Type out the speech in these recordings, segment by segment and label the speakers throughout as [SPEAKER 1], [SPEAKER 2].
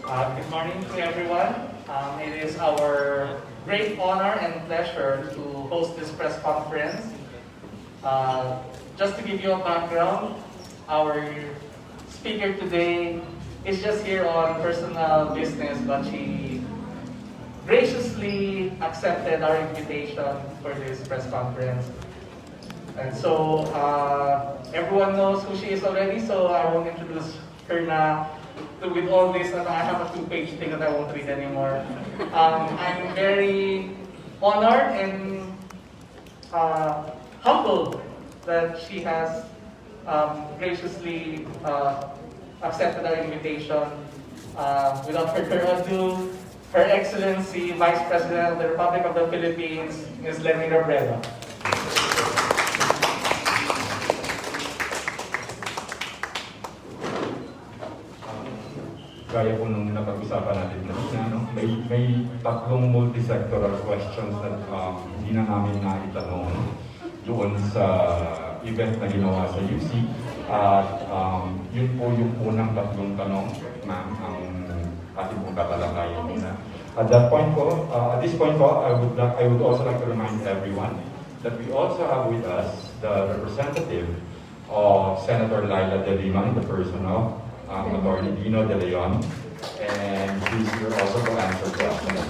[SPEAKER 1] Good morning to everyone. It is our great honor and pleasure to host this press conference. Just to give you a background, our speaker today is just here on personal business, but she graciously accepted our invitation for this press conference. And so everyone knows who she is already, so I won't introduce her now. With all this, I have a two-page thing that I won't read anymore. I'm very honored and humbled that she has graciously accepted our invitation. Without further ado, Her Excellency Vice President of the Republic of the Philippines, Ms. Robredo.
[SPEAKER 2] Gaya po nung napag-usapan natin kanina, no? may tatlong multi-sectoral questions that hindi na namin naitanong doon sa event na ginawa sa UC. At yun po yung unang tatlong tanong, ma'am, ang ating pong tatalakayin muna. At this point po, I would also like to remind everyone that we also have with us the representative of Senator Laila De Lima in the person of Attorney Dino De Leon, and she's here also to answer questions.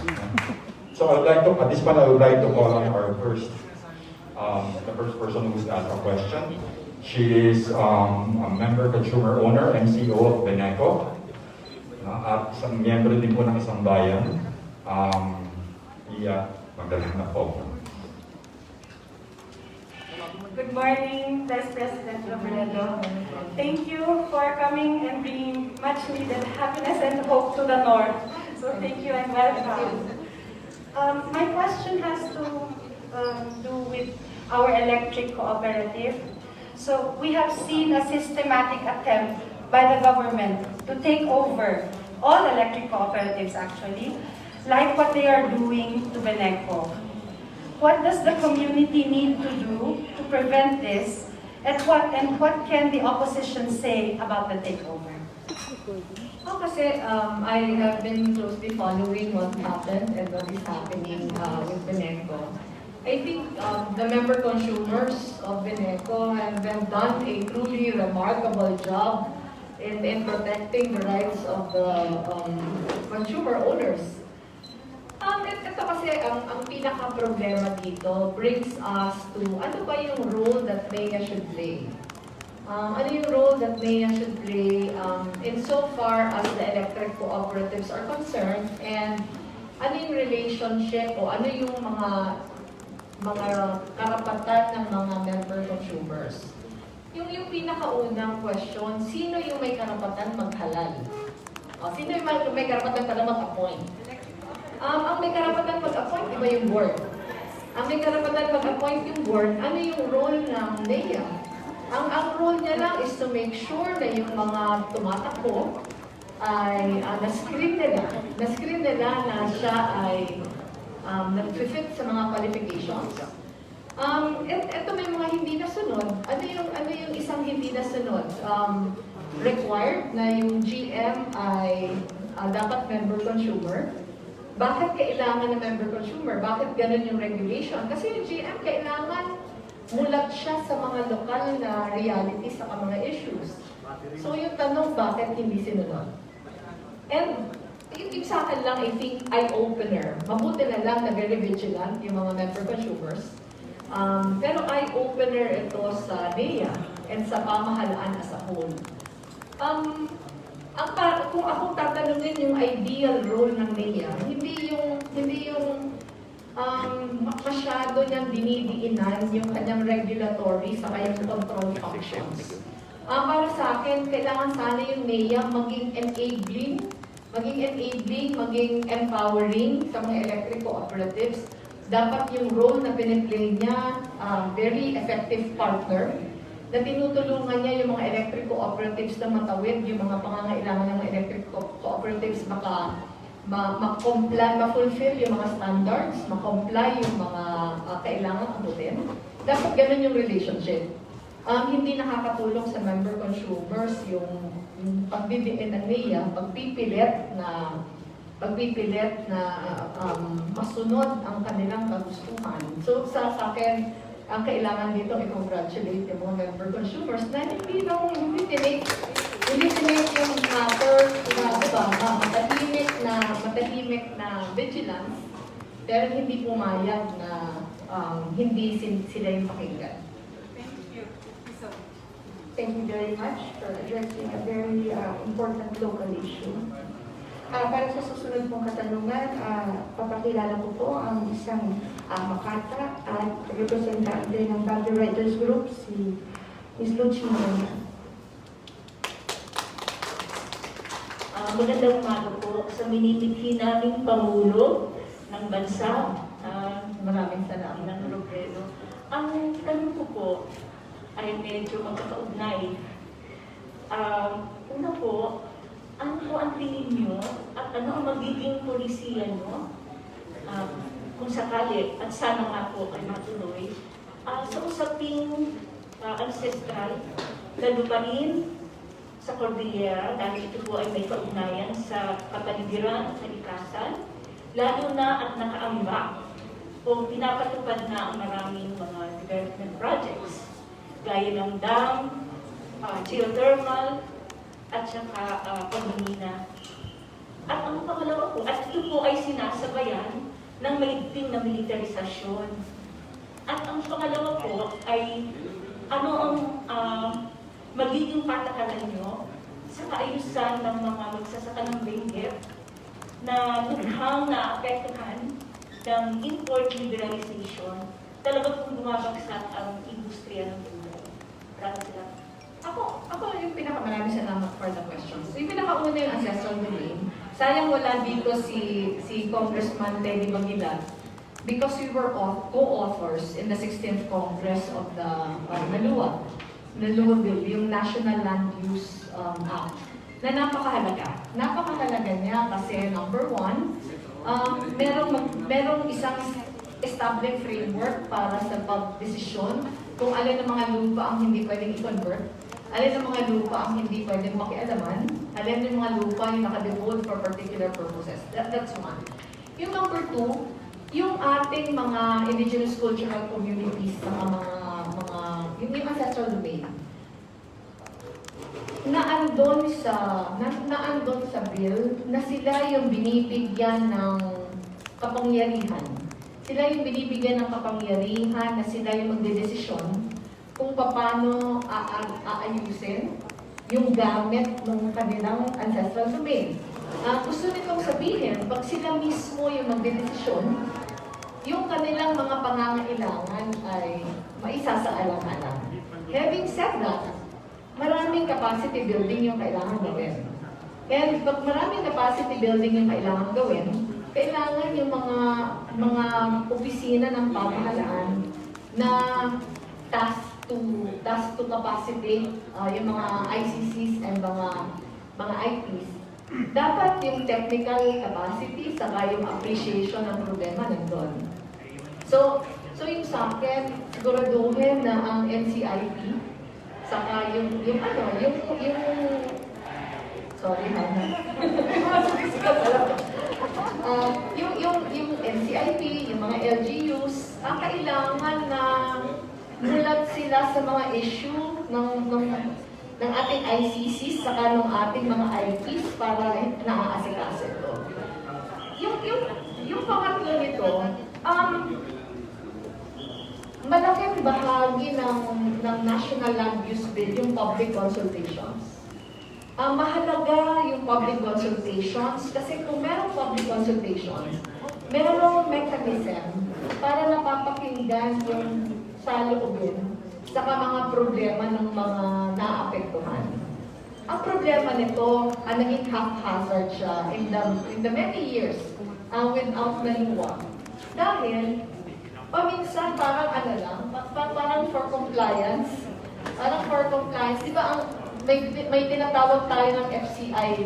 [SPEAKER 2] So at this point, I would like to call on our the first person who's asked a question. She is a member, consumer owner, MCO of Beneco, at isang miyembro din po ng isang bayan. Magaling na po.
[SPEAKER 3] Good morning, Vice President Robredo. Thank you for coming and bringing much needed happiness and hope to the North. So thank you and welcome. My question has to do with our electric cooperative. So we have seen a systematic attempt by the government to take over all electric cooperatives actually, like what they are doing to Beneco. What does the community need to do to prevent this? And what can the opposition say about the takeover?
[SPEAKER 4] Kasi I have been closely following what happened and what is happening with Beneco. I think the member consumers of Beneco have done a truly remarkable job in protecting the rights of the consumer owners. Ito kasi ang pinaka-problema dito brings us to ano ba yung role that NEA should play? Ano yung role that NEA should play in so far as the electric cooperatives are concerned, and ano yung relationship o ano yung mga karapatan ng mga member consumers? Yung pinakaunang question, sino yung may karapatan maghalal? Sino yung may karapatan pala mag-appoint? Ang may karapatan mag-appoint, iba yung board. Ang may karapatan mag-appoint yung board, ano yung role ng NEA? Ang role niya lang is to make sure na yung mga tumatakbo ay na-screen nila na siya ay nag-fit sa mga qualifications. Ito may mga hindi nasunod. Ano yung isang hindi nasunod? Required na yung GM ay dapat member consumer. Bakit kailangan ng member consumer? Bakit ganun yung regulation? Kasi yung GM kailangan mulat siya sa mga lokal na realities sa mga issues. So yung tanong, bakit hindi sinunod? And yung sa akin lang, I think, eye-opener. Mabuti na lang na very vigilant yung mga member consumers. Pero eye-opener ito sa NEA and sa pamahalaan as a whole. Kung akong tatanungin yung ideal role ng NEA, hindi yung masyado niyang dinidiinan yung kanyang regulatory sa kanyang control functions. Para sa akin, kailangan sana yung NEA maging enabling, maging empowering sa mga electric cooperatives. Dapat yung role na piniplay niya, very effective partner, na tinutulungan niya yung mga electric cooperatives na matawid yung mga pangangailangan ng mga electric cooperatives ma-fulfill yung mga standards, ma-comply yung mga kailangan abutin. Dapat ganun yung relationship. Hindi nakakatulong sa member consumers yung pagbibiin ng NIA, pagpipilit na masunod ang kanilang kagustuhan. So sa akin, ang kailangan dito i-congratulate yung mga member consumers na hindi tinake yung matter na, diba, matahimik na vigilance, pero hindi pumayag na hindi sila yung pakinggan.
[SPEAKER 5] Thank you very much for addressing a very important local issue. Para sa susunod pong katanungan, papakilala ko po ang isang makata at representante ng Baguio Writers Group, si Ms. Lucina.
[SPEAKER 6] Magandang umaga po sa minimithi naming Pangulo ng Bansa,
[SPEAKER 4] Maraming salamat.
[SPEAKER 6] ng Robredo. Ang tanong ko po ay medyo magkakaugnay. Una po, ano po ang tingin nyo at ano ang magiging polisiya nyo kung sakali at sana nga po ay matuloy sa usaping ancestral na lupain sa Cordillera dahil ito po ay may kaugnayan sa kapaligiran at kalikasan, lalo na at nakaambak o pinapatupad na ang maraming mga development projects gaya ng dam, geothermal, at saka pagmimina. At ang pangalawa po, at ito po ay sinasabayan ng maigting na militarisasyon. At ang pangalawa po ay ano ang magiging patakaran nyo sa kaayusan ng mga magsasaka ng benguet na mukhang naapektuhan ng import liberalization, talaga pong bumabagsak ang industriya ng benguet. Maraming salamat.
[SPEAKER 4] Ako yung pinakamarami salamat for the questions. So, yung pinakauna yung ancestral domain. Sayang wala dito si Congressman Teddy Bangilan because we were co-authors in the 16th Congress of the NALUA Bill, yung National Land Use Act, na napakahalaga. Napakahalaga niya kasi number one, merong isang established framework para sa pagdesisyon kung alin ang mga lupa ang hindi pwedeng i-convert, alin ang mga lupa ang hindi pwedeng makialaman, alin ang mga lupa yung nakadevote for particular purposes. That's one. Yung number two, yung ating mga indigenous cultural communities, yung ancestral domain, naandun sa bill na sila yung binibigyan ng kapangyarihan. Sila yung binibigyan ng kapangyarihan na sila yung magdedesisyon kung paano aayusin yung gamit ng kanilang ancestral domain. Gusto nitong sabihin, pag sila mismo yung magdedesisyon, yung kanilang mga pangangailangan ay maisasaalang-alang. Having said that, maraming capacity building yung kailangan gawin. And pag maraming capacity building yung kailangan gawin, kailangan yung mga opisina ng pamahalaan na task to capacity yung mga ICCs and mga IPs. Dapat yung technical capacity saka yung appreciation ng problema nandun. So yung sa akin, siguraduhin na ang NCIP saka yung sorry yung NCIP, yung mga LGUs, kailangan na mulat sila sa mga issue ng ating ICCs saka ng ating mga IPs para naaasikaso ito. Yung pangatlo nito, malaking bahagi ng National Land Use Bill, yung public consultations. Mahalaga yung public consultations kasi kung merong public consultations, merong mechanism para napapakinggan yung saloobin saka mga problema ng mga naapektuhan. Ang problema nito, naging haphazard siya in the many years without NALUA. Dahil paminsan parang parang for compliance, di ba may tinatawag tayo ng FPIC,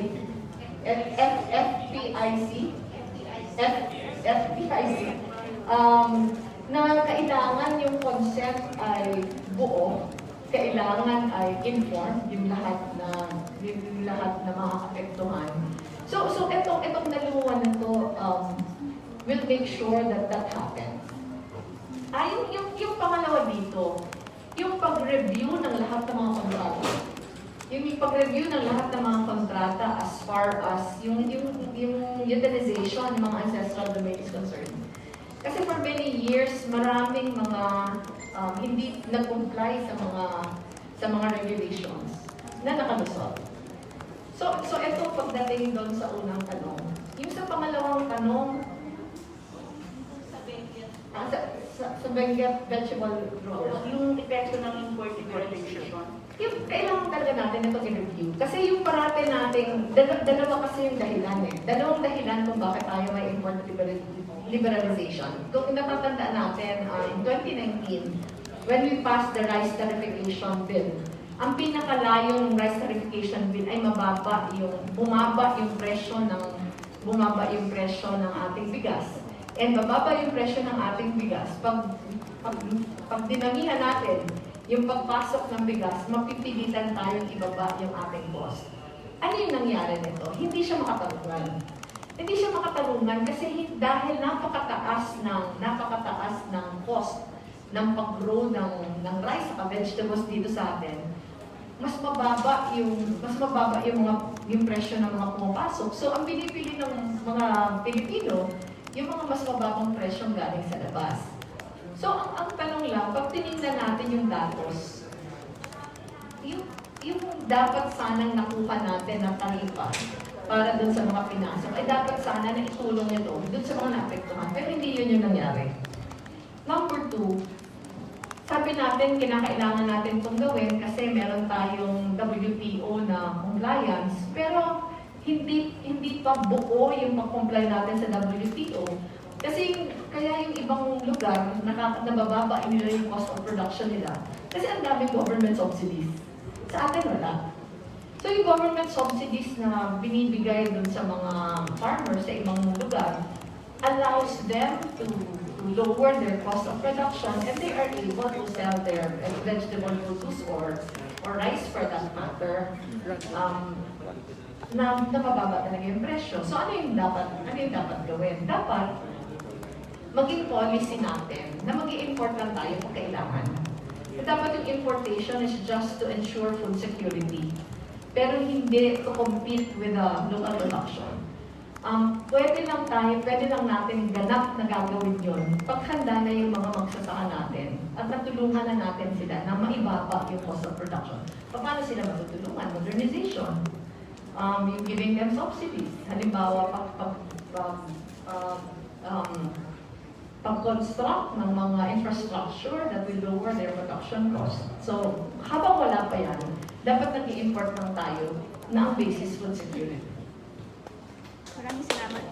[SPEAKER 4] na kailangan yung consent ay buo, kailangan ay informed yung lahat na makakapektuhan. So itong dalawa na to will make sure that that happens. Yung pangalawa dito, yung pag-review ng lahat ng mga kontrata. Yung pag-review ng lahat ng mga kontrata as far as yung utilization ng mga ancestral domain is concerned. Kasi for many years, maraming mga hindi nag-comply sa mga regulations na nakalusot. So ito pagdating doon sa unang tanong. Yung sa pangalawang tanong, sa Benguet vegetable growers,
[SPEAKER 6] Yung epekto ng import importation.
[SPEAKER 4] yung kailangan talaga natin ito i-review. Kasi yung parate nating, dalawa kasi yung dahilan eh. Dalawang dahilan kung bakit tayo may import liberalization. Kung natatandaan natin, in 2019, when we passed the rice tarification bill, ang pinakalayong rice tarification bill ay bumaba yung presyo ng ating bigas. And bababa yung presyo ng ating bigas. Pag dinamihan natin yung pagpasok ng bigas, mapipilitan tayong ibaba yung ating cost. Ano yung nangyari nito? Hindi siya makatarungan. Hindi siya makatarungan kasi dahil napakataas ng cost ng pag-grow ng rice at vegetables dito sa atin, mas mababa yung presyo ng mga pumapasok. So ang pinipili ng mga Pilipino, yung mga mas mababang presyong galing sa labas. So, ang tanong lang, pag tinignan natin yung datos, yung dapat sanang nakuha natin na tarifa para dun sa mga pinasok, ay dapat sana na itulong ito dun sa mga naapektuhan. Pero hindi yun yung nangyari. Number 2, sabi natin, kinakailangan natin itong gawin kasi meron tayong WTO na compliance, pero hindi pa buo yung pag-comply natin sa WTO. Kasi kaya yung ibang lugar, nabababa nila yung cost of production nila. Kasi ang daming government subsidies. Sa atin wala. So yung government subsidies na binibigay dun sa mga farmers sa ibang lugar allows them to lower their cost of production and they are able to sell their vegetable produce or rice for that matter na mababa talaga yung presyo. So ano yung dapat gawin? Dapat maging policy natin na mag-i-import lang tayo kung kailangan. So, dapat yung importation is just to ensure food security. Pero hindi to compete with the local production. Pwede lang natin ganap na gagawin yun paghanda na yung mga magsasaka natin at natulungan na natin sila na maibaba yung cost of production. Paano sila matutulungan? Modernization. Yung giving them subsidies. Halimbawa, pag-construct ng mga infrastructure that will lower their production cost. So, habang wala pa yan, dapat nag-i-import lang tayo na ang basis food security.
[SPEAKER 6] Maraming salamat.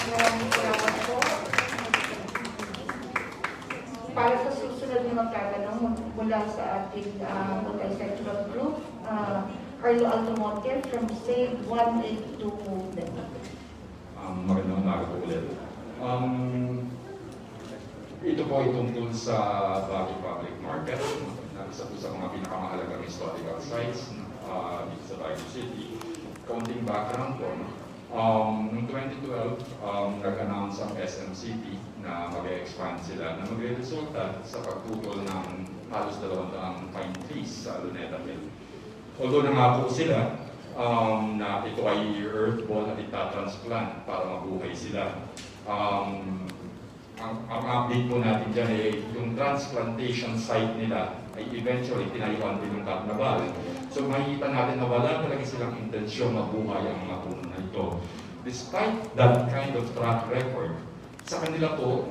[SPEAKER 5] Maraming salamat po. Para sa susunod na magtatanong mula sa ating multi-sectoral group, Carlo Altomonte from SAVE 182 Movement.
[SPEAKER 2] Magandang umaga po ulit. Ito po ay tungkol sa Baguio Public Market, na isa po sa mga pinakamahalagang historical sites dito sa Baguio City. Kaunting background po. Noong 2012, nag-announce ang SMCP na mag-expand sila na magre-resulta sa pagputol ng halos 200 pine trees sa Luneta Mill. Although nangako sila na ito ay earthball at itatransplant para mabuhay sila. Ang update po natin dyan ay yung transplantation site nila ay eventually tinayuan din ng Carnaval. So makikita natin na wala talaga silang intensyon mabuhay ang mga puno na ito. Despite that kind of track record, sa kanila po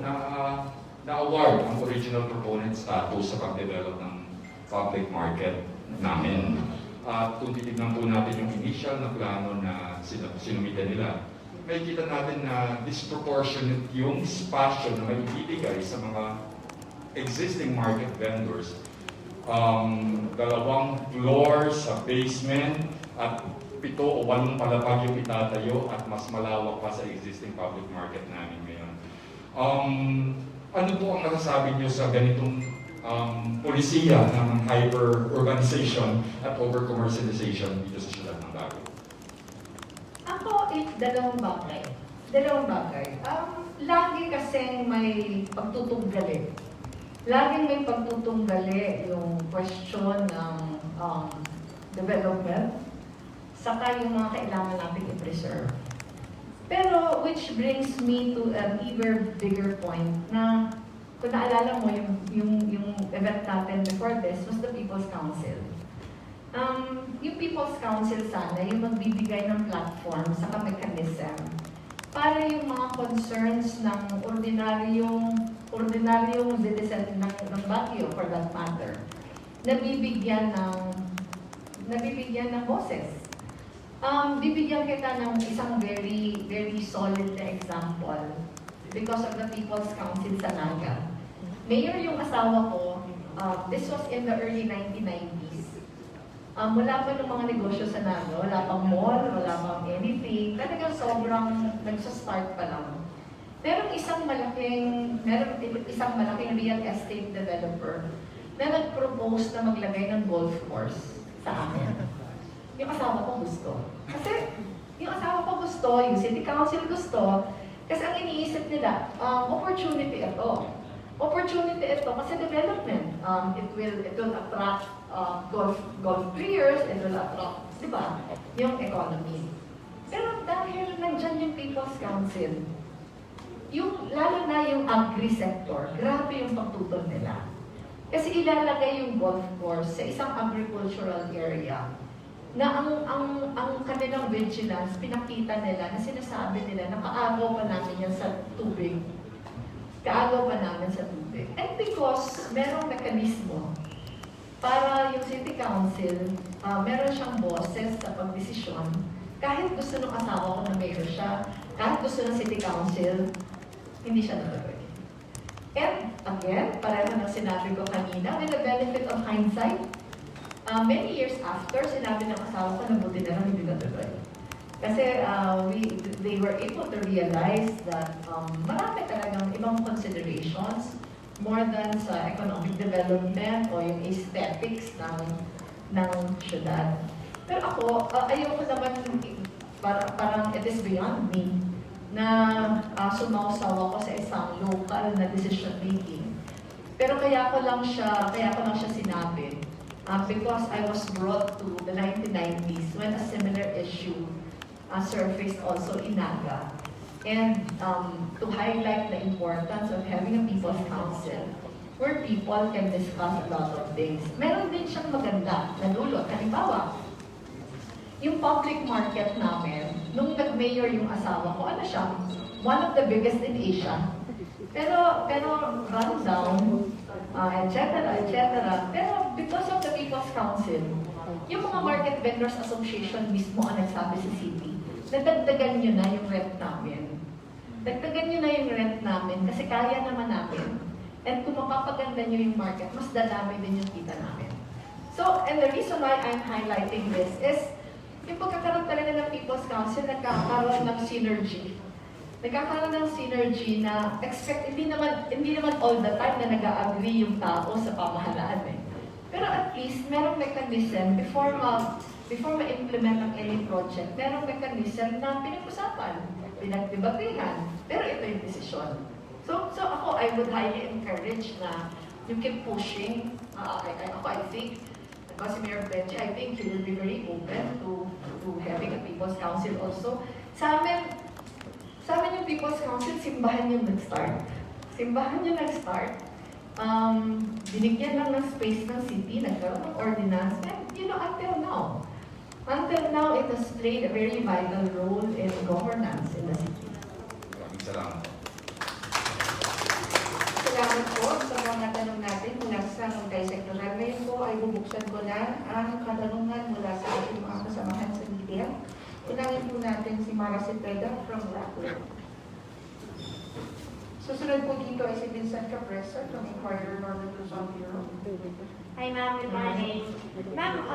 [SPEAKER 2] na-award ang original proponent status sa pag-develop ng public market namin. At kung titignan po natin yung initial na plano na sinumite nila, makikita natin na disproportionate yung spasyo na maibibigay sa mga existing market vendors. 2 floor sa basement at 7 o 8 palapag yung itatayo at mas malawak pa sa existing public market namin ngayon. Ano po ang nasasabi niyo sa ganitong polisiya ng hyper-urbanization at over-commercialization dito sa siyudad ng Baguio?
[SPEAKER 4] Ako, dalawang bagay. Dalawang bagay. Lagi kasing may pagtutunggali. Laging may pagtutunggali yung question ng development, saka yung mga kailangan natin i-preserve. Pero which brings me to an even bigger point na kung naalala mo yung event natin before this was the People's Council. Yung People's Council sana yung magbibigay ng platform sa mechanism para yung mga concerns ng ordinaryong citizen ng Baguio for that matter nabibigyan ng boses. Bibigyan kita ng isang very, very solid na example because of the People's Council sa Naga. Mayor yung asawa ko, this was in the early 1990s. Wala pa ng mga negosyo sa Naga, wala pang mall, wala pang anything. Talagang sobrang nagsa-start pa lang. Merong isang malaking real estate developer na nag-propose na maglagay ng golf course sa amin. Yung asawa ko gusto. Kasi yung asawa ko gusto, yung city council gusto, kasi ang iniisip nila, opportunity ito. Opportunity ito kasi development. It will attract golf players, it will attract, di ba, yung economy. Pero dahil nandyan yung People's Council, lalo na yung agri-sector, grabe yung pagtutol nila. Kasi ilalagay yung golf course sa isang agricultural area na ang kanilang vigilance, pinakita nila na sinasabi nila na kaagaw pa namin yan sa tubig. Kaagaw pa namin sa tubig. And because merong mekanismo para yung City Council, meron siyang boses sa pagdesisyon, kahit gusto ng asawa ko na mayor siya, kahit gusto ng City Council, hindi siya natuloy. And again, pareho ng sinabi ko kanina, with the benefit of hindsight, many years after, sinabi ng asawa ko na buti na lang hindi natuloy. Kasi they were able to realize that marami talagang ibang considerations more than sa economic development o yung aesthetics ng syudad. Pero ako, ayoko naman, parang it is beyond me na sumausawa ko sa isang local na decision making. Pero kaya ko lang siya sinabi because I was brought to the 1990s when a similar issue surfaced also in Naga. And to highlight the importance of having a People's Council where people can discuss a lot of things. Meron din siyang maganda na dulot. Halimbawa, yung public market namin, nung nag-mayor yung asawa ko, ano siya? One of the biggest in Asia. Pero run down, etc. Pero because of the People's Council, yung mga Market Vendors Association mismo ang nagsabi sa city, nadagdagan nyo na yung rent namin. Dagdagan nyo na yung rent namin kasi kaya naman namin. And kung mapapaganda nyo yung market, mas dadami din yung kita namin. So, and the reason why I'm highlighting this is, yung pagkakaroon talaga ng People's Council, nagkakaroon ng synergy. Nagkakaroon ng synergy na hindi naman all the time na nag-agree yung tao sa pamahalaan eh. Pero at least, merong mechanism before ma-implement ang any project, merong mechanism na pinag-usapan, pinagdebatehan, pero ito yung desisyon. So ako, I would highly encourage na you keep pushing. I think, si Mayor Benji, I think he will be very open to having a People's Council also. Sa amin yung People's Council, simbahan yung nag-start. Binigyan lang ng space ng city, nagkaroon ng ordinance, and until now, it has played a very vital role in governance in the city.
[SPEAKER 2] Maraming salamat.
[SPEAKER 5] Salamat po sa mga tanong natin mula sa multi-sectoral. Ngayon po ay bubuksan ko na ang katanungan mula sa ating mga kasamahan sa media. Unahin po natin si Mara Cepeda from Robredo. Susunod po dito ay si Vincent Capresa from Inquirer Northern Luzon Bureau.
[SPEAKER 7] Hi ma'am, good morning. Ma'am,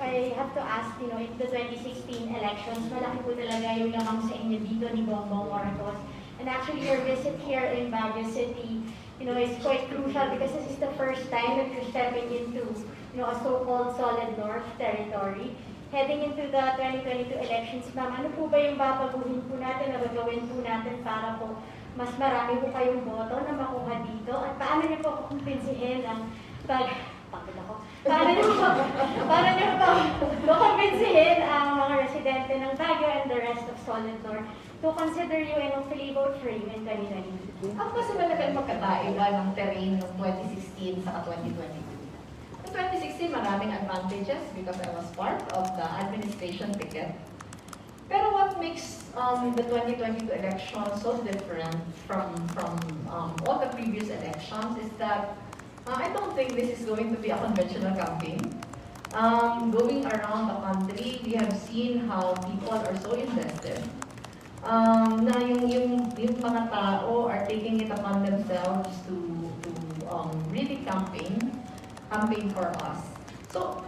[SPEAKER 7] I have to ask, in the 2016 elections, malaki po talaga yung lamang sa inyo dito ni Bongbong Marcos. And actually, your visit here in Baguio City is quite crucial because this is the first time that you're stepping into, a so-called solid north territory. Heading into the 2022 elections, ma'am, ano po ba yung babaguhin po natin, na gagawin po natin para po mas marami po kayong boto na makuha dito? At paano niyo po kumpinsihin ang paano niyo po kumpinsihin ang mga residente ng Baguio and the rest of Solid North to consider you and hopefully vote for you in 2022?
[SPEAKER 4] Ako kasi malaking magkakaiba ng terrain ng 2016 sa 2022. In 2016, maraming advantages because I was part of the administration ticket. Pero what makes the 2022 election so different from all the previous elections is that I don't think this is going to be a conventional campaign. Going around the country, we have seen how people are so invested. Na yung mga tao are taking it upon themselves to really campaign for us. So,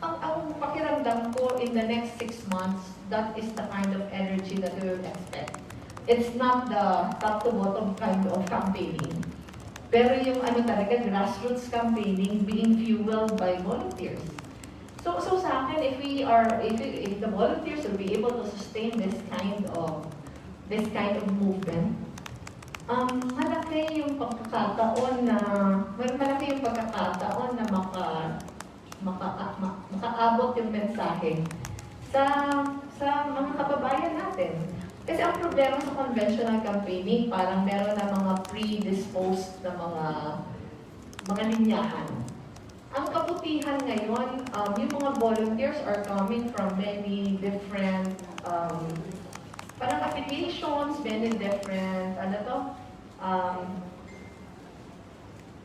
[SPEAKER 4] ang pakiramdam ko in the next 6 months, that is the kind of energy that we will expect. It's not the top to bottom kind of campaigning. Pero yung talaga, grassroots campaigning being fueled by volunteers. So sa akin, if the volunteers will be able to sustain this kind of movement, malaki yung pagkakataon na makaabot yung mensahe sa mga kababayan natin. Kasi ang problema sa conventional campaigning, parang meron na mga predisposed na mga linyahan. Ang kabutihan ngayon, yung mga volunteers are coming from many different parang affiliations, many different,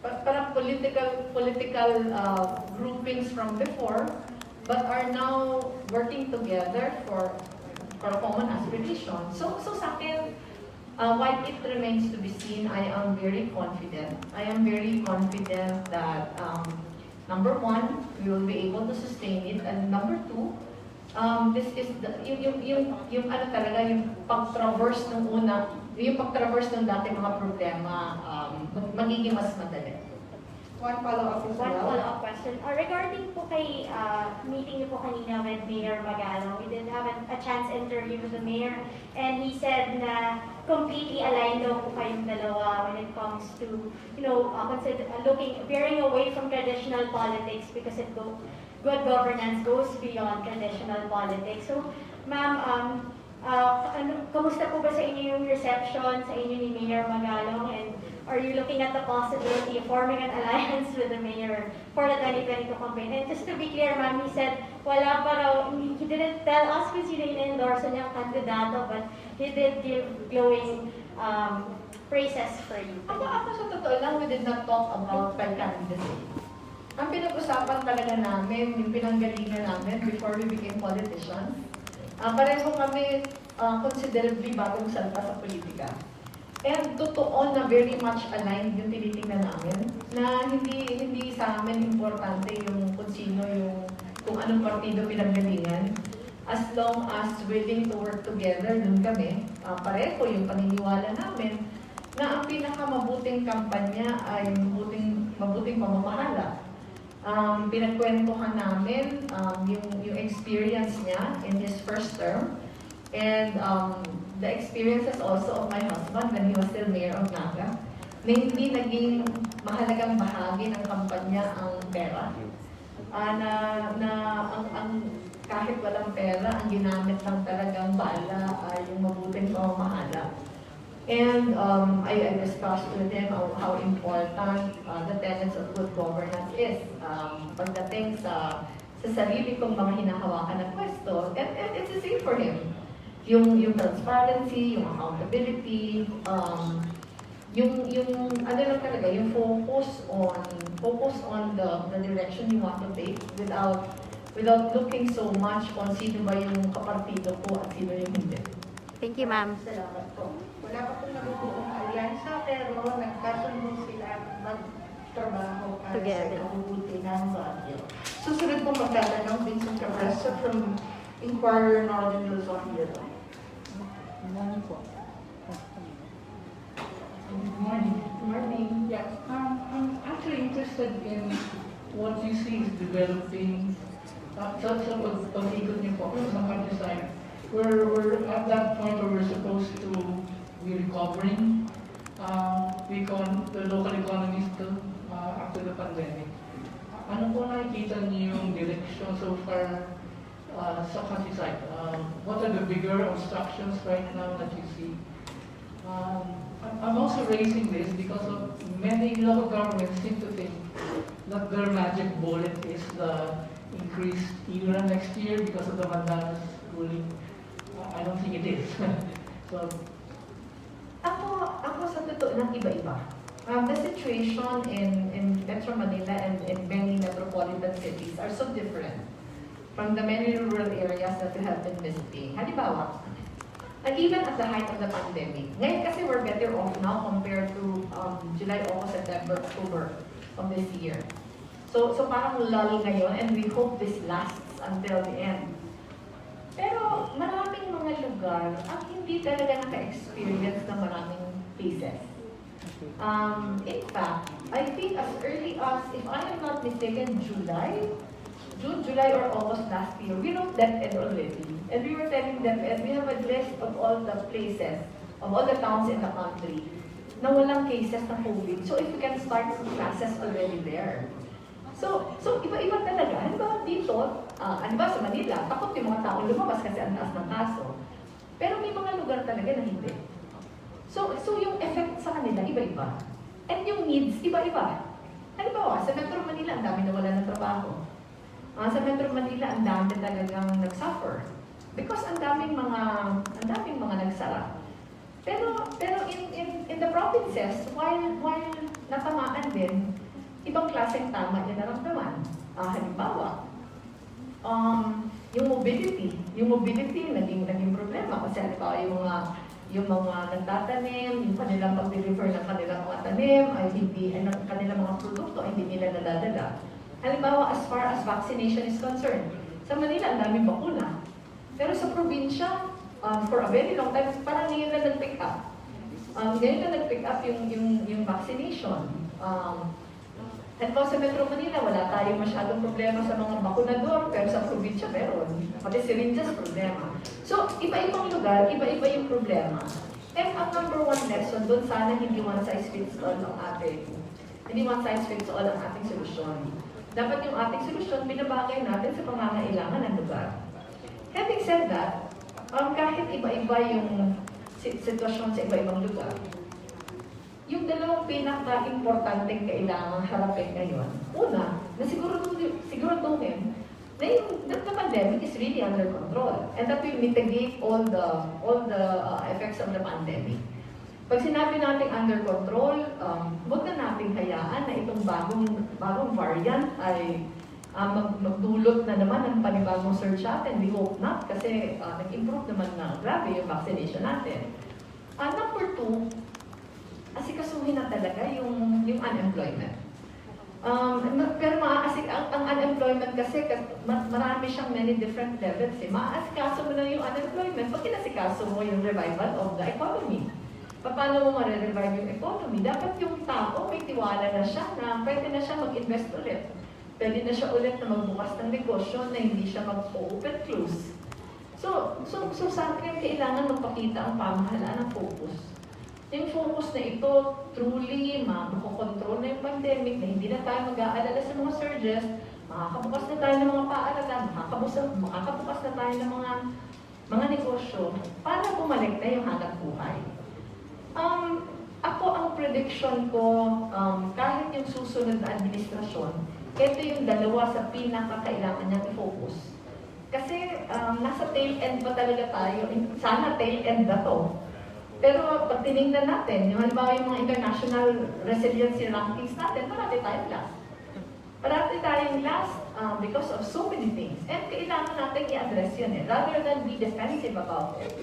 [SPEAKER 4] parang political groupings from before, but are now working together for common aspiration. So sa akin, while it remains to be seen, I am very confident. I am very confident that number one, we will be able to sustain it, and number two, this is yung pag-traverse ng dating mga problema, magiging mas madali.
[SPEAKER 5] One follow-up
[SPEAKER 7] question. Regarding po kay meeting niyo po kanina with Mayor Magalong, we did have a chance interview with the mayor, and he said na completely aligned daw po kayong dalawa when it comes to, veering away from traditional politics because good governance goes beyond traditional politics. So, ma'am, kamusta po ba sa inyo yung reception sa inyo ni Mayor Magalong, and are you looking at the possibility of forming an alliance with the mayor for the 2022 campaign? And just to be clear, ma'am, he said wala pa raw, he didn't tell us kung sino in-endorse niyang kandidato, but he did give glowing praises for you.
[SPEAKER 4] Ako sa totoo lang, we did not talk about my candidacy. Ang pinag-usapan talaga namin, yung pinanggalingan namin before we became politicians, pareho kami considerably bagong salpa sa politika. And totoo na very much aligned yung tinitingnan namin, na hindi sa amin importante yung kung anong partido pinanggalingan. As long as willing to work together, dun kami, pareho yung paniniwala namin na ang pinakamabuting kampanya ay mabuting pamamahala. Pinagkwentuhan namin yung experience niya in his first term, and the experiences also of my husband when he was still mayor of Naga, na hindi naging mahalagang bahagi ng kampanya ang pera. Kahit walang pera, ang ginamit lang talagang bala ay yung mabuting pamamahala. And I discussed with him how important the tenets of good governance is. Pagdating sa sarili kong mga hinahawakan na pwesto, and it's the same for him. Yung transparency, yung accountability, yung focus on the direction you want to take without looking so much kung sino ba yung kapartido ko at sino yung hindi.
[SPEAKER 7] Thank you, ma'am.
[SPEAKER 5] Salamat po. Wala pa pong nabubuong alyansa, pero nagkasundo sila magtrabaho para
[SPEAKER 7] Together.
[SPEAKER 5] sa kabubuti ng Baguio. Susunod po magtatanong Vincent Cabrera from Inquirer Northern Luzon Bureau.
[SPEAKER 8] Good morning.
[SPEAKER 4] Good morning.
[SPEAKER 8] Yeah, I'm actually interested in what you see is developing sa pag-ikot niyo po sa countryside. We're at that point where we're supposed to be recovering the local economy still after the pandemic. Ano po nakikita niyo yung direction so far sa countryside? What are the bigger obstructions right now that you see? I'm also raising this because of many local governments seem to think that their magic bullet is the increased IRA next year because of the Mandanas ruling. I don't think it is. So,
[SPEAKER 4] Ako sa totoo lang iba-iba. The situation in Metro Manila and in many metropolitan cities are so different from the many rural areas that we have been visiting. Halimbawa, and even at the height of the pandemic, ngayon kasi we're better off now compared to July, August, September, October of this year. So parang lull ngayon and we hope this lasts until the end. Pero maraming mga lugar ang hindi talaga naka-experience ng maraming cases. In fact, I think as early as, if I am not mistaken, June, July, or August last year, we wrote DepEd already. And we were telling DepEd, we have a list of all the places, of all the towns in the country na walang cases ng COVID. So if we can start classes already there. So iba-iba talaga. Halimbawa dito, halimbawa sa Manila, takot yung mga tao lumabas kasi ang taas ng kaso. Pero may mga lugar talaga na hindi. So yung effect sa kanila, iba-iba. And yung needs, iba-iba. Halimbawa, sa Metro Manila, ang dami nawala ng trabaho. Sa Metro Manila, ang dami talagang nag-suffer. Because ang daming mga nagsara. Pero in the provinces, while natamaan din, ibang klaseng tama yung naramdaman. Halimbawa, yung mobility naging problema. Kasi halimbawa yung mga nagtatanim, yung kanilang pag-deliver ng kanilang mga tanim, ay hindi, ng kanilang mga produkto ay hindi nila nadadala. Halimbawa, as far as vaccination is concerned, sa Manila, ang daming bakuna. Pero sa probinsya, for a very long time, parang ngayon na nag-pick up. Yung vaccination. Halimbawa sa Metro Manila, wala tayong masyadong problema sa mga bakunador, pero sa probinsya meron. Pati syringes problema. So, iba-ibang lugar, iba-iba yung problema. And ang number one lesson, doon sana hindi one size fits all ang ating solusyon. Dapat yung ating solusyon, binabagay natin sa pangangailangan ng lugar. Having said that, kahit iba-iba yung sitwasyon sa iba-ibang lugar, yung dalawang pinaka-importanteng kailangan harapin ngayon, una, na siguraduhin na the pandemic is really under control and that we mitigate all the effects of the pandemic. Pag sinabi natin under control, huwag na natin hayaan na itong bagong variant ay magdulot na naman ng panibagong surge natin. We hope not kasi nag-improve naman na grabe yung vaccination natin. Number two, asikasuhin na talaga yung unemployment. Pero ang unemployment kasi marami siyang many different levels. Maaasikaso mo na yung unemployment pag kinasikaso mo yung revival of the economy. Paano mo ma-revive yung economy? Dapat yung tao may tiwala na siya na pwede na siya mag-invest ulit. Pwede na siya ulit na magbukas ng negosyo na hindi siya mag-open close. So sa akin, kailangan magpakita ang pamahalaan ng focus. Yung focus na ito, truly, makokontrol na yung pandemic, na hindi na tayo mag-aalala sa mga surges, makakabukas na tayo ng mga paaralan, makakabukas na tayo ng mga negosyo para bumalik na yung hanap buhay. Ako, ang prediction ko, kahit yung susunod na administrasyon, ito yung dalawa sa pinakakailangan niyang i-focus. Kasi nasa tail end pa talaga tayo, sana tail end na to. Pero pag tinignan natin, yung halimbawa yung mga international resiliency rankings natin, parati tayong last. Parati tayong last because of so many things. And kailangan natin i-address yun rather than be defensive about it.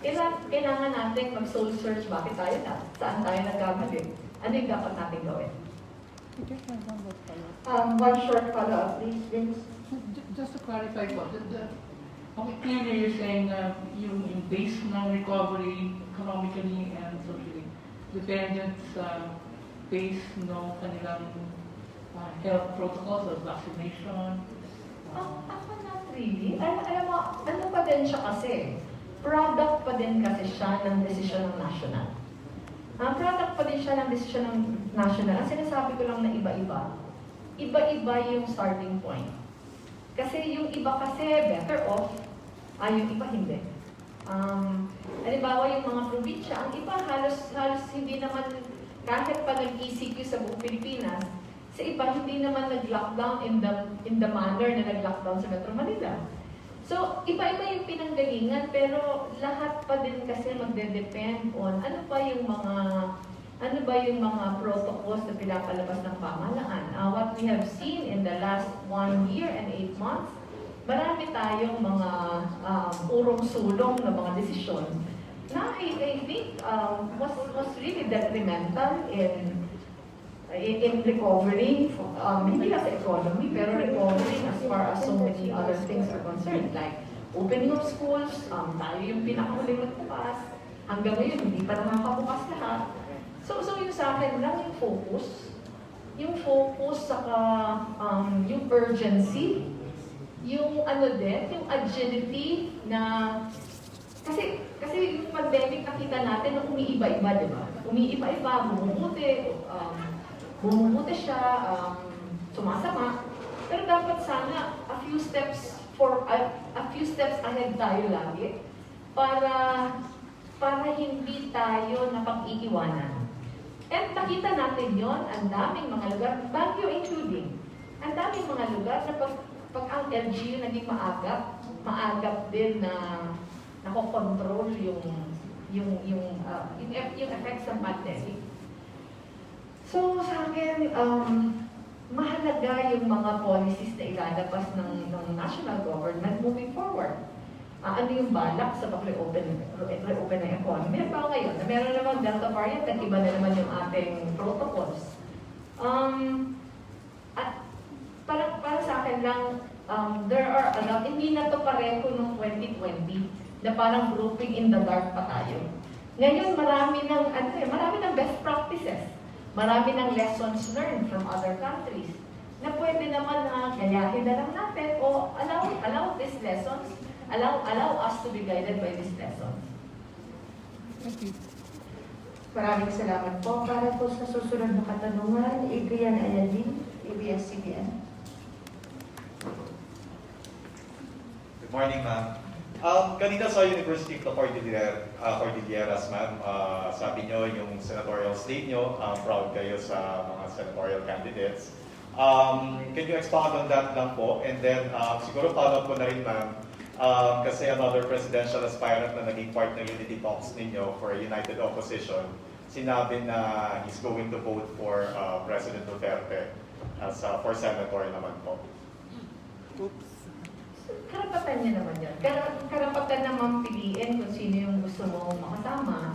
[SPEAKER 4] Kailangan natin mag-soul search, bakit tayo last? Saan tayo nagkamali? Ano yung dapat natin gawin?
[SPEAKER 5] One short follow-up, please, Vince.
[SPEAKER 8] Just to clarify po, okay, clearly you're saying yung base ng recovery economically and socially dependents face no kanilang health protocols or vaccination?
[SPEAKER 4] Ako not really. Alam mo, ano pa din siya kasi? Product pa din kasi siya ng desisyon ng national. Product pa din siya ng desisyon ng national. Ang sinasabi ko lang na iba-iba. Iba-iba yung starting point. Kasi yung iba kasi better off, yung iba hindi. Halimbawa yung mga probinsya, ang iba halos hindi naman, kahit pa nag-ECQ sa buong Pilipinas, sa iba hindi naman nag-lockdown in the manner na nag-lockdown sa Metro Manila. So, iba-iba yung pinanggalingan, pero lahat pa din kasi magde-depend on ano ba yung mga protocols na pinapalabas ng pamahalaan. What we have seen in the last 1 year and 8 months, marami tayong mga urong-sulong na mga desisyon na I think was really detrimental in recovering, hindi lang sa economy, pero recovering as far as so many other things are concerned, like opening of schools, tayo yung pinakahuling nagbukas, hanggang ngayon hindi pa nakakabukas lahat. So yung sa akin lang yung focus saka yung urgency, yung yung agility na kasi yung pandemic nakita natin na umiiba-iba, di ba? Umiiba-iba, bumubuti siya, sumasama. Pero dapat sana a few steps ahead tayo lagi para hindi tayo napag-iiwanan. And nakita natin yon, ang daming mga lugar, Baguio including, ang daming mga lugar na pag ang LGU naging maagap din na nakokontrol yung effects ng pandemic. So sa akin, mahalaga yung mga policies na ilalabas ng national government moving forward. Ano yung balak sa pag-reopen ng economy? Halimbawa ngayon, na meron naman Delta variant at iba na naman yung ating protocols. At para sa akin lang, there are a lot, hindi na to pareho nung 2020 na parang grouping in the dark pa tayo. Ngayon, marami ng best practices. Marami ng lessons learned from other countries na pwede naman na gayahin na lang natin o allow these lessons, allow us to be guided by these lessons.
[SPEAKER 8] Thank you.
[SPEAKER 5] Maraming salamat po. Para po sa susunod na katanungan, Adrian Ayalin, ABS-CBN.
[SPEAKER 9] Good morning, ma'am. Kanina sa University of Cordilleras, ma'am, sabi nyo yung senatorial slate nyo, proud kayo sa mga senatorial candidates. Can you expound on that lang po? And then, siguro follow-up ko na rin, ma'am, kasi another presidential aspirant na naging part ng unity talks ninyo for a united opposition, sinabi na he's going to vote for President Duterte for senator naman po.
[SPEAKER 4] Oops. Karapatan niya naman yan. Karapatan naman piliin kung sino yung gusto mong makasama.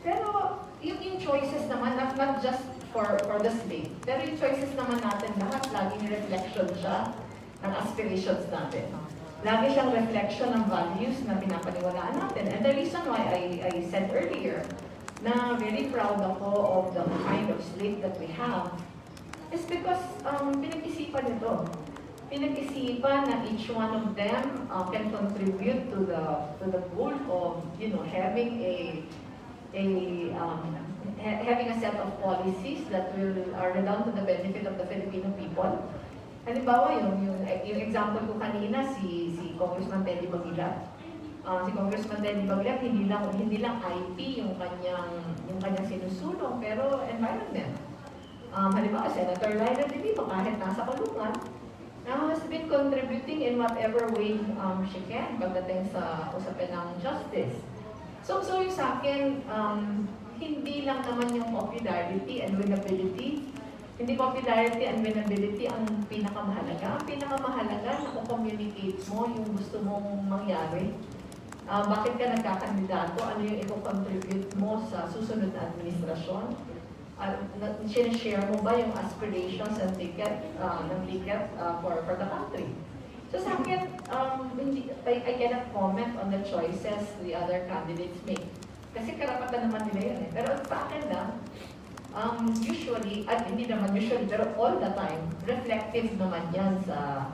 [SPEAKER 4] Pero yung choices naman, not just for the slate, pero yung choices naman natin lahat, laging reflection siya ng aspirations natin. Lagi siyang reflection ng values na pinapaniwalaan natin. And the reason why I said earlier na very proud ako of the kind of slate that we have is because pinag-isipan nito. Pinag-isipan na each one of them can contribute to the goal of having having a set of policies that are redound to the benefit of the Filipino people. Halimbawa, yung example ko kanina, si Congressman Teddy Baguio. Si Congressman Teddy Baguio, hindi lang IP yung kanyang sinusulong, pero environment. Halimbawa, Senator Lyra De Lima, kahit nasa kulungan, has been contributing in whatever way she can pagdating sa usapin ng justice. So yung sa akin, hindi lang naman yung popularity and winnability. Hindi popularity and winnability ang pinakamahalaga. Ang pinakamahalaga na kung-communicate mo yung gusto mong mangyari. Bakit ka nagkakandidato? Ano yung i-contribute mo sa susunod na administrasyon? Sinishare mo ba yung aspirations and ticket for the country? So sa akin, I cannot comment on the choices the other candidates make. Kasi karapatan naman nila yun eh. Pero sa akin lang, usually, at hindi naman usually, pero all the time, reflective naman yan sa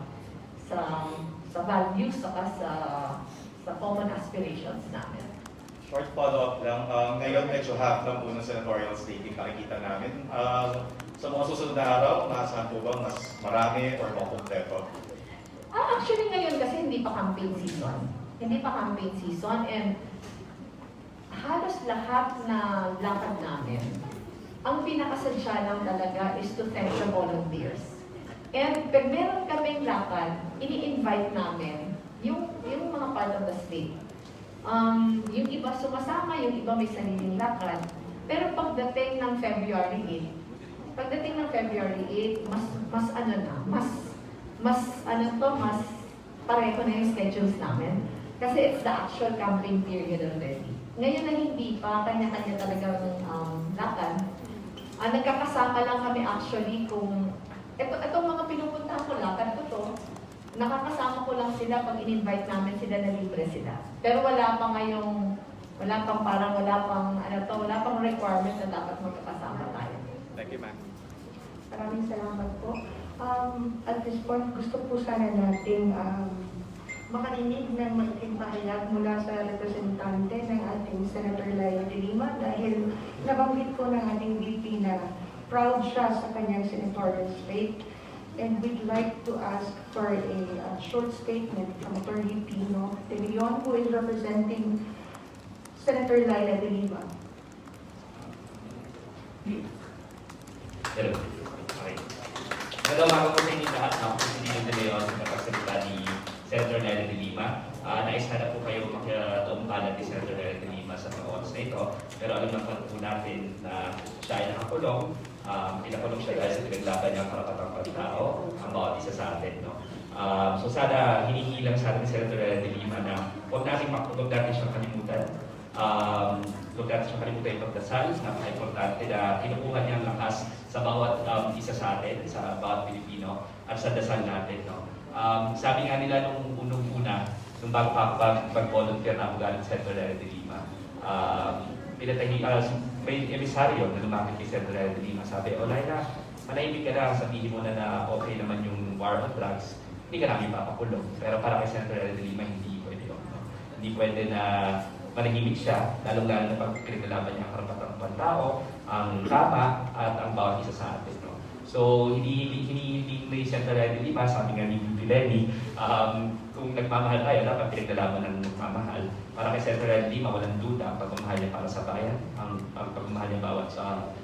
[SPEAKER 4] values, saka sa common aspirations namin.
[SPEAKER 9] Short follow-up lang. Ngayon, medyo half lang po ng senatorial slate yung nakikita namin. Sa mga susunod na araw, maasahan po bang mas marami or more kompleto?
[SPEAKER 4] Actually, ngayon kasi hindi pa campaign season. Hindi pa campaign season and halos lahat na lakad namin, ang pinakasadya lang talaga is to thank the volunteers. And pag meron kaming lakad, ini-invite namin yung mga part of the state. Yung iba sumasama, yung iba may sariling lakad. Pero pagdating ng February 8, mas pareho na yung schedules namin. Kasi it's the actual campaign period already. Ngayon na hindi pa, kanya-kanya talaga ng lakad. Nagkakasama lang kami actually kung, itong mga pinupuntahan ko, lakad ko to, nakakasama ko lang sila pag in-invite namin sila na libre sila. Pero wala pang requirement na dapat magkakasama tayo.
[SPEAKER 9] Thank you, ma'am.
[SPEAKER 5] Maraming salamat po. At this point, gusto po sana nating makarinig ng maiting pahayag mula sa representante ng ating Senator Laila de Lima dahil nabanggit po ng ating VP na proud siya sa kanyang senatorial slate. And we'd like to ask for a short statement from Attorney Pino de Leon, who is representing Senator Laila de Lima.
[SPEAKER 10] Hello. Okay. Magandang umaga po sa inyo lahat. Ako po si Dino de Leon, kapagsalita ni Senator Laila de Lima. Nais na po kayo makatungkalan ni Senator Laila de Lima sa mga oras na ito. Pero alam naman po natin na siya ay nakakulong. Pinakulong siya dahil sa pinaglaban niya ang karapatang pagtao, ang bawat isa sa atin. No? So sana hinihilang sa atin ni Senator Laila de Lima na huwag natin siyang kalimutan. Huwag natin siyang kalimutan yung pagdasal. Napaka-importante na kinukuha niya ang lakas sa bawat isa sa atin, sa bawat Pilipino, at sa dasal natin. No? Sabi nga nila nung unang-una, nung bago pag-volunteer na ako galing sa Senator Laila de Lima, may emisaryo na lumapit kay Senator Laila de Lima. Sabi, Laila, manahimik ka na, sabihin mo na okay naman yung war on drugs, hindi ka namin papakulong. Pero para kay Senator Laila de Lima, hindi pwede yun. No? Hindi pwede na manahimik siya, lalong-lalo na pag pinaglaban niya ang karapatang pantao, ang tama, at ang bawat isa sa atin. No? So, hindi may Senator Laila de Lima, sabi nga ni Bibi Lenny, kung nagmamahal tayo, dapat pinaglalaban ng nagmamahal. Para kay Senator Laila de Lima, walang duda ang pagmamahal niya para sa bayan, ang pagmamahal niya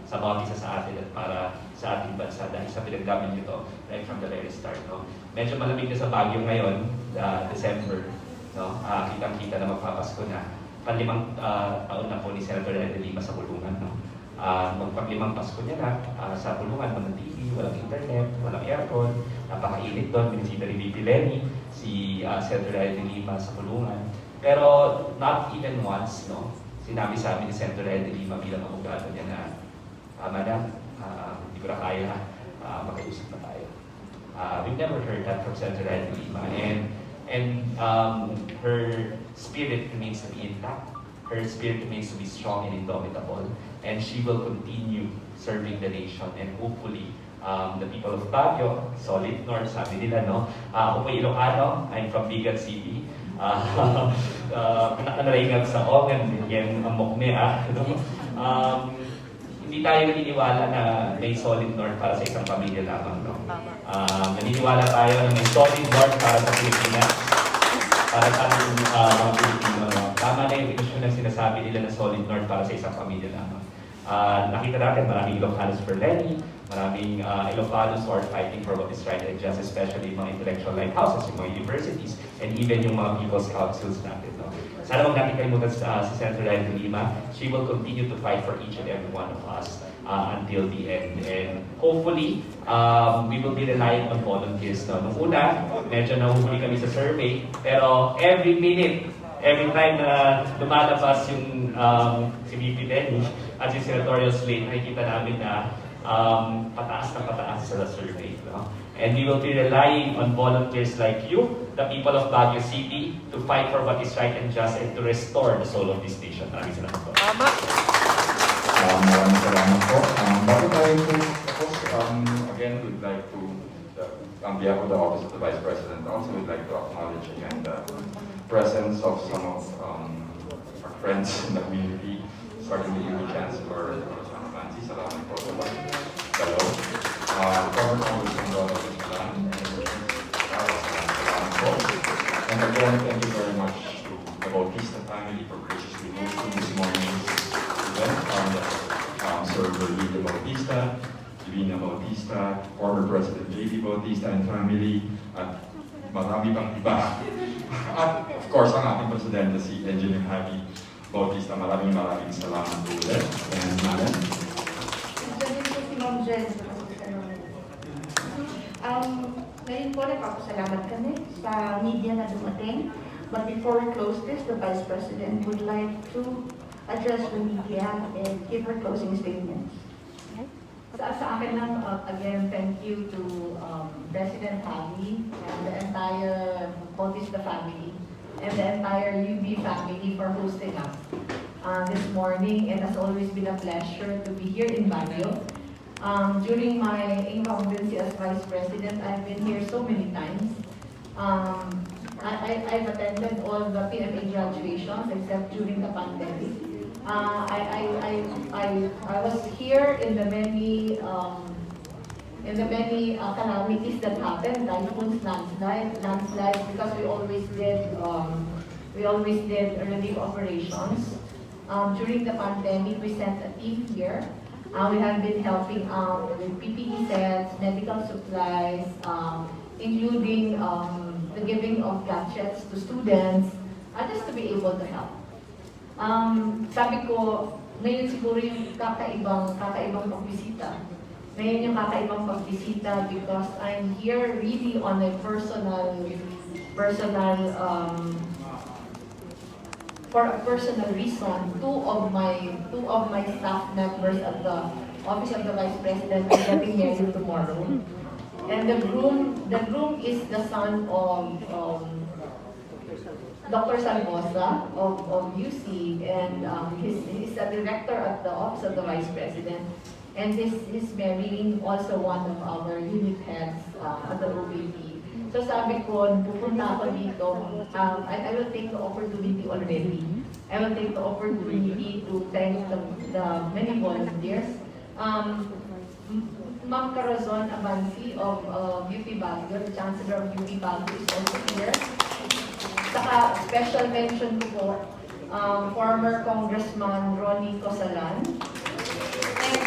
[SPEAKER 10] sa bawat isa sa atin at para sa ating bansa. Dahil sa pinaglaban niyo to, right from the very start. No? Medyo malamig na sa Baguio ngayon, December. No? Kitang-kita na magpapasko na. Panlimang taon na po ni Senator Laila de Lima sa kulungan. No? Magpaglimang Pasko niya na sa kulungan, walang TV, walang internet, walang aircon, napakainit doon, binisita ni VP Lenny, si Senator Laila de Lima sa kulungan. Pero not even once, no, sinabi sa amin ni Senator Laila de Lima bilang abogado niya na, Madam, hindi ko na kaya, makiusap na tayo. We've never heard that from Senator Laila de Lima, and her spirit remains to be intact. Her spirit remains to be strong and indomitable, and she will continue serving the nation. And hopefully, the people of Baguio, solid north, sabi nila, no? Ako po Ilocano, I'm from Bigan City. Nakanarayngag sa Ogan, yan ang mokme, hindi tayo naniniwala na may solid north para sa isang pamilya lamang, no? Naniniwala tayo na may solid north para sa Pilipinas, para sa ating mga Pilipino, no? Tama na yung ilusyon na sinasabi nila na solid north para sa isang pamilya lamang. Nakita natin maraming Ilocanos for Lenny, maraming Ilocanos who are fighting for what is right and just, especially mga intellectual lighthouses, yung mga universities, and even yung mga people's councils natin. No? Sana huwag natin kalimutan si Senator Laila de Lima. She will continue to fight for each and every one of us until the end. And hopefully, we will be relying on volunteers. No? Nung una, medyo nahuhuli kami sa survey, pero every minute, every time na lumalabas yung si VP Lenny at si senatorial slate, nakikita namin na pataas na pataas sa survey. No? And we will be relying on volunteers like you, the people of Baguio City, to fight for what is right and just and to restore the soul of this nation. Maraming salamat po.
[SPEAKER 2] Maraming salamat po. Bago tayo po tapos, again, we'd like to, on behalf of the Office of the Vice President, also we'd like to acknowledge again the presence of some of our friends in the community, starting with you, Chancellor Nancy. Salamat po sa pag-dalo. Former Congressman Robredo and again, thank you very much to the Bautista family for graciously hosting this morning's event. Sir Robredo Bautista, Divina Bautista, former President J.B. Bautista and family, at marami pang iba. At of course, ang ating Presidente, si Engineer Javi Bautista. Maraming salamat po ulit. And Madam.
[SPEAKER 5] Si Ma'am Jen. Ngayon po, nagpapasalamat kami sa media na dumating. But before we close this, the Vice President would like to address the media and give her closing statements.
[SPEAKER 4] Sa akin lang, again, thank you to President Javi and the entire Bautista family and the entire UB family for hosting us this morning. It has always been a pleasure to be here in Baguio. During my incumbency as Vice President, I've been here so many times. I've attended all the PMA graduations except during the pandemic. I was here in the many calamities that happened, typhoons, landslides, because we always did relief operations. During the pandemic, we sent a team here. We have been helping out with PPE sets, medical supplies, including the giving of gadgets to students, just to be able to help. Sabi ko, ngayon siguro yung kakaibang pagbisita. Ngayon yung kakaibang pagbisita because I'm here really on a for a personal reason. Two of my staff members at the Office of the Vice President are getting married tomorrow. And the groom is the son of Dr. Salvosa of UC, and he's a director at the Office of the Vice President. And he's marrying also one of our unit heads at the OBP. So sabi ko, pupunta ako dito, I will take the opportunity already. I will take the opportunity to thank the many volunteers. Ma'am Corazon Abansi of UP Baguio, the Chancellor of UP Baguio is also here. Saka special mention ko po, former Congressman Ronnie Cosalan. And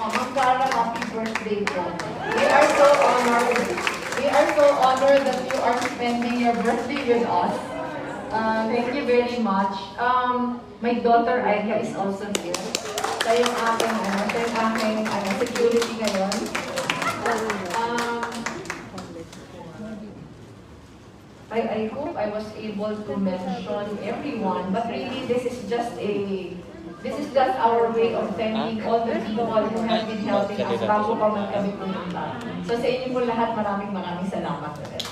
[SPEAKER 4] Ma'am Cara, happy birthday po. We are so honored that you are spending your birthday with us. Thank you very much. My daughter Aika is also here. Siya yung aking security ngayon. I hope I was able to mention everyone, but really this is just our way of thanking all the people who have been helping us bago pa man kami pumunta. So sa inyo po lahat, maraming salamat ulit.